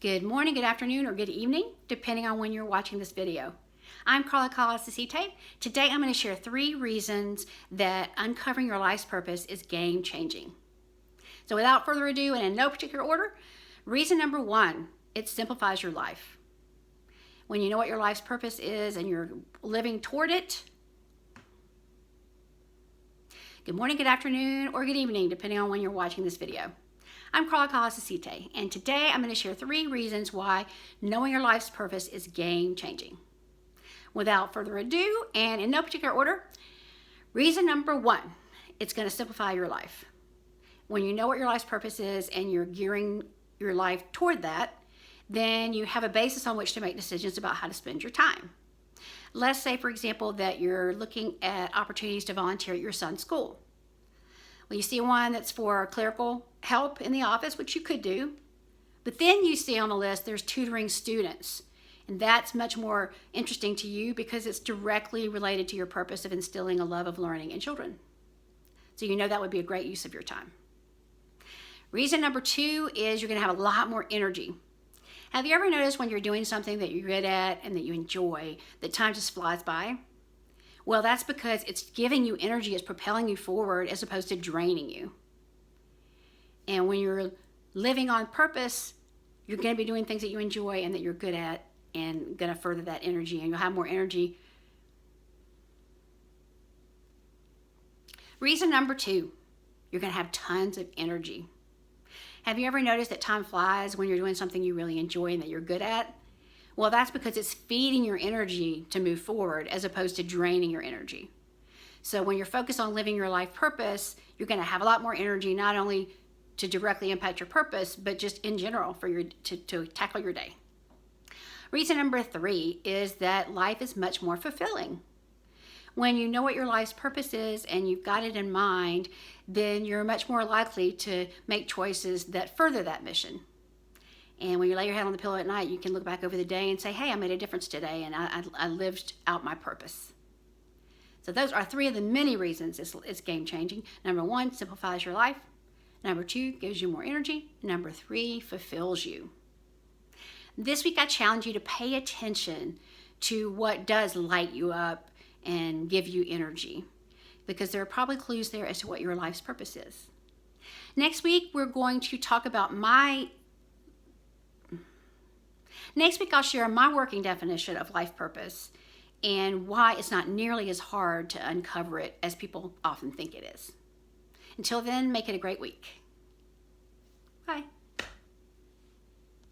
Good morning, good afternoon, or good evening, depending on when you're watching this video. I'm Carla Calasasite. Today I'm going to share 3 reasons that uncovering your life's purpose is game-changing. So without further ado, and in no particular order, reason number 1, it simplifies your life. When you know what your life's purpose is and you're living toward it, good morning, good afternoon, or good evening, depending on when you're watching this video. I'm Carla Calasasite, and today I'm going to share 3 reasons why knowing your life's purpose is game-changing. Without further ado, and in no particular order, reason number 1, it's going to simplify your life. When you know what your life's purpose is and you're gearing your life toward that, then you have a basis on which to make decisions about how to spend your time. Let's say, for example, that you're looking at opportunities to volunteer at your son's school. Well, you see one that's for clerical help in the office, which you could do, but then you see on the list there's tutoring students, and that's much more interesting to you because it's directly related to your purpose of instilling a love of learning in children. So you know that would be a great use of your time. Reason number 2 is you're going to have a lot more energy. Have you ever noticed when you're doing something that you're good at and that you enjoy, that time just flies by? Well, that's because it's giving you energy, it's propelling you forward as opposed to draining you. And when you're living on purpose, you're going to be doing things that you enjoy and that you're good at and going to further that energy, and you'll have more energy. Reason number 2, you're going to have tons of energy. Have you ever noticed that time flies when you're doing something you really enjoy and that you're good at? Well, that's because it's feeding your energy to move forward as opposed to draining your energy. So when you're focused on living your life purpose, you're going to have a lot more energy, not only to directly impact your purpose, but just in general for to tackle your day. Reason number 3 is that life is much more fulfilling. When you know what your life's purpose is and you've got it in mind, then you're much more likely to make choices that further that mission. And when you lay your head on the pillow at night, you can look back over the day and say, hey, I made a difference today, and I lived out my purpose. So those are 3 of the many reasons it's game-changing. Number 1, simplifies your life. Number 2, gives you more energy. Number 3, fulfills you. This week, I challenge you to pay attention to what does light you up and give you energy, because there are probably clues there as to what your life's purpose is. Next week, we're going to talk about Next week, I'll share my working definition of life purpose and why it's not nearly as hard to uncover it as people often think it is. Until then, make it a great week. Bye.